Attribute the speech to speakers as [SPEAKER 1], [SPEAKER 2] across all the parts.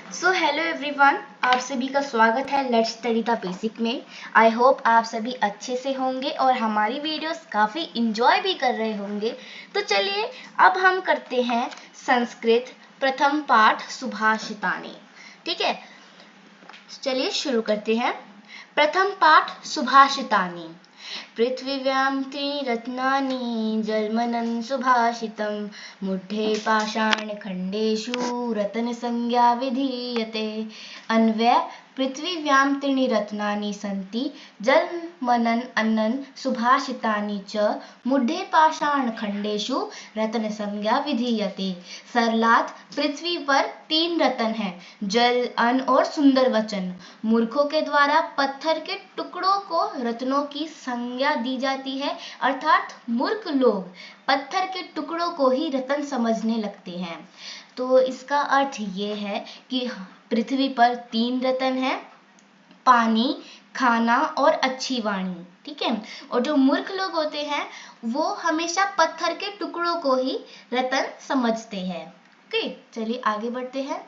[SPEAKER 1] So hello everyone, आप सभी का स्वागत है लेट्स स्टडी द बेसिक में। आई होप आप सभी अच्छे से होंगे और हमारी वीडियोस काफ़ी इंजॉय भी कर रहे होंगे। तो चलिए अब हम करते हैं संस्कृत प्रथम पाठ सुभाषितानि। ठीक है, चलिए शुरू करते हैं। प्रथम पाठ सुभाषितानि। पृथिव्यां त्रीणि रत्नानि जलमनं सुभाषितं मुठे पाषाणखण्डेषु रत्नसंज्ञा विधीयते। अन्वय: पृथिव्यां त्रीणि रत्नानि सन्ति जलमनं अन्नं सुभाषितानि च मुठे पाषाणखण्डेषु रत्नसंज्ञा विधीयते। सरलार्थ: पृथ्वी पर 3 रत्न हैं, जल, अन्न और सुंदर वचन। मूर्खों के द्वारा पत्थर के टुकड़ों को रत्नों की संज्ञा दी जाती है, अर्थात मूर्ख लोग पत्थर के टुकड़ों को ही रत्न समझने लगते हैं। तो इसका अर्थ ये है कि पृथ्वी पर 3 रत्न हैं, पानी, खाना और अच्छी वाणी। ठीक है, और जो मूर्ख लोग होते हैं वो हमेशा पत्थर के टुकड़ों को ही रत्न समझते हैं। ओके, चलिए आगे बढ़ते हैं।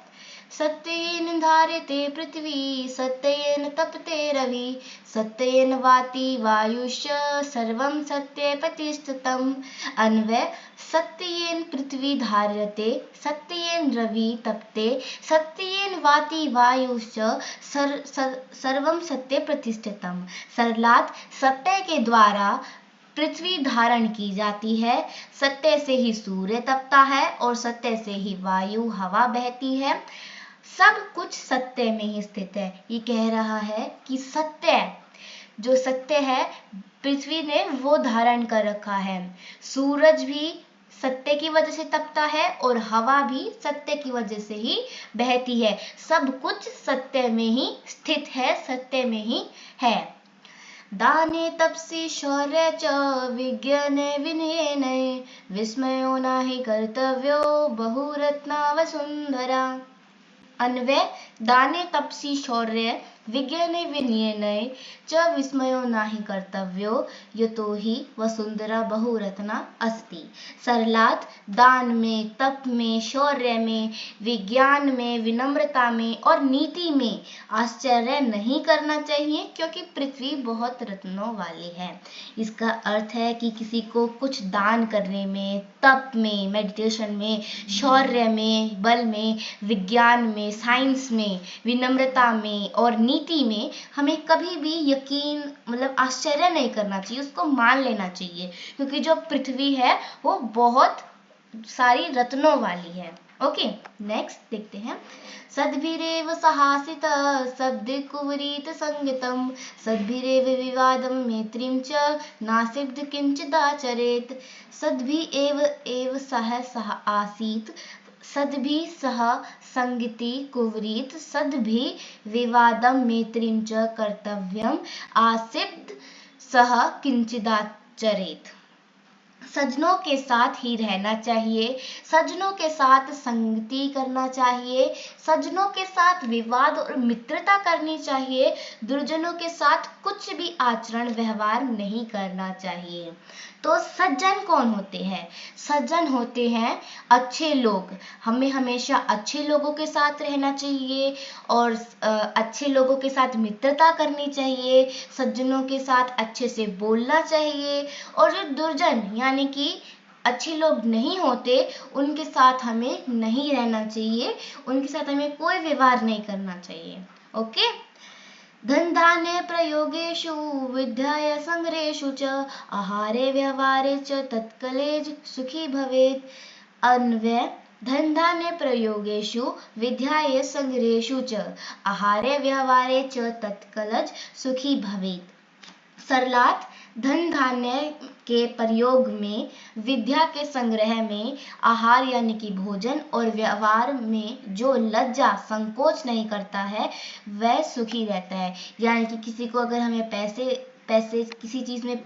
[SPEAKER 1] सत्येन धार्यते पृथ्वी सत्येन तपते रवि सत्येन वाति वायुश्च सर्वं सत्ये प्रतिष्ठितम्। अन्वय: सत्येन पृथ्वी धार्यते सत्येन रवि तपते सत्येन वाति वायुश्च सर्वं सत्ये प्रतिष्ठितम्। सरलार्थ: सत्य के द्वारा पृथ्वी धारण की जाती है, सत्य से ही सूर्य तपता है और सत्य से ही वायु हवा बहती है। सब कुछ सत्य में ही स्थित है। ये कह रहा है कि सत्य, जो सत्य है पृथ्वी ने वो धारण कर रखा है। सूरज भी सत्य की वजह से तपता है और हवा भी सत्य की वजह से ही बहती है। सब कुछ सत्य में ही स्थित है, सत्य में ही है। दाने तपसि शौर्ये च विज्ञाने विनयेन विस्मयो नहि कर्तव्यो बहुरत्ना वसुंधरा। अन्वय: दाने तपसि शौर्ये विज्ञाने विनयेन च विस्मयो नहि कर्तव्यो यतो हि वसुंधरा बहुरत्ना अस्ति। सरलार्थ: दान में, तप में, शौर्य में, विज्ञान में, विनम्रता में और नीति में आश्चर्य नहीं करना चाहिए, क्योंकि पृथ्वी बहुत रत्नों वाली है। इसका अर्थ है कि किसी को कुछ दान करने में, तप में, मेडिटेशन में, शौर्य में, बल में, विज्ञान में, साइंस में, विनम्रता में और नीति में हमें कभी भी यकीन मतलब आश्चर्य नहीं करना चाहिए, उसको मान लेना चाहिए, क्योंकि जो पृथ्वी है वो बहुत सारी रत्नों वाली है। ओके, नेक्स्ट देखते हैं। सद्भिरेव सहासित सद्भिकुवरीत संगतम सद्भिरेव विवादम मैत्रीं च नासिद्ध किंचिदाचरेत। सद्भि एव सह आसीत सद्भि सह संगति कुवरीत सद्भि विवादम मैत्रीं च कर्तव्यम आसिद्ध सह किंचिदाचरेत। सज्जनों के साथ ही रहना चाहिए, सज्जनों के साथ संगति करना चाहिए, सज्जनों के साथ विवाद और मित्रता करनी चाहिए, दुर्जनों के साथ कुछ भी आचरण व्यवहार नहीं करना चाहिए। तो सज्जन कौन होते हैं? सज्जन होते हैं अच्छे लोग। हमें हमेशा अच्छे लोगों के साथ रहना चाहिए और अच्छे लोगों के साथ मित्रता करनी चाहिए, सज्जनों के साथ अच्छे से बोलना चाहिए। और जो दुर्जन यानी कि अच्छे लोग नहीं होते उनके साथ हमें नहीं रहना चाहिए, उनके साथ हमें कोई व्यवहार नहीं करना चाहिए। ओके, धन धान्य प्रयोगेषु विद्याया संग्रहेषु च आहारे व्यवहारे च तत्कलेज सुखी भवेत्। अन्वय: धन धान्य प्रयोगेषु विद्याया संग्रहेषु च आहारे व्यवहारे च तत्कलज सुखी भवेत्। सरलार्थ: धन धान्य के प्रयोग में, विद्या के संग्रह में, आहार यानी कि भोजन और व्यवहार में जो लज्जा संकोच नहीं करता है वह सुखी रहता है। यानी कि किसी को अगर हमें पैसे किसी चीज़ में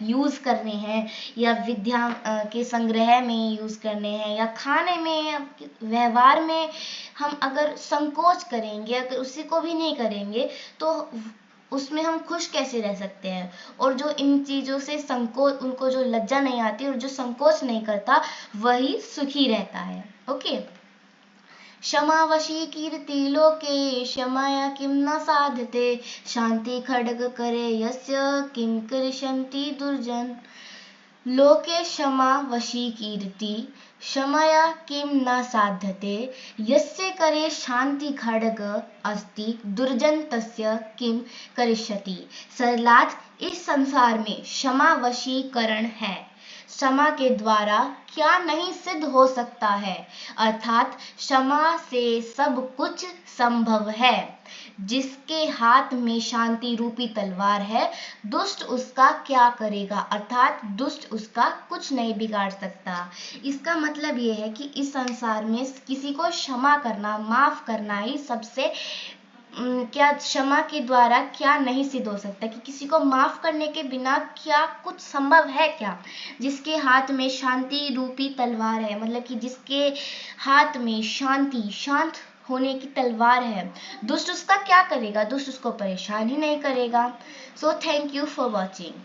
[SPEAKER 1] यूज़ करने हैं या विद्या के संग्रह में यूज़ करने हैं या खाने में या व्यवहार में हम अगर संकोच करेंगे, अगर उसी को भी नहीं करेंगे तो उसमें हम खुश कैसे रह सकते हैं। और जो इन चीज़ों से संकोच, उनको जो लज्जा नहीं आती और जो संकोच नहीं करता वही सुखी रहता है। ओके, क्षमा वशी कीर्ति लोके क्षमया किं न साध्यते शांति खड्ग करे यस्य किं करिष्यन्ति दुर्जन। लोके क्षमा वशी कीर्ति क्षमया किं न साध्यते यस्य करे शांति खड्ग अस्ति दुर्जन तस्य किं करिष्यति। सरलार्थ, इस संसार में क्षमा वशीकरण है। क्षमा के द्वारा क्या नहीं सिद्ध हो सकता है, अर्थात क्षमा से सब कुछ संभव है। जिसके हाथ में शांति रूपी तलवार है, दुष्ट उसका क्या करेगा, अर्थात दुष्ट उसका कुछ नहीं बिगाड़ सकता। इसका मतलब ये है कि इस संसार में किसी को क्षमा करना, माफ करना ही सबसे क्या क्षमा के द्वारा क्या नहीं सिद्ध हो सकता, कि किसी को माफ करने के बिना क्या कुछ संभव है क्या। जिसके हाथ में शांति रूपी तलवार है, मतलब कि जिसके हाथ में शांति, शांत होने की तलवार है, दुष्ट उसका क्या करेगा, दुष्ट उसको परेशान ही नहीं करेगा। So thank you for watching.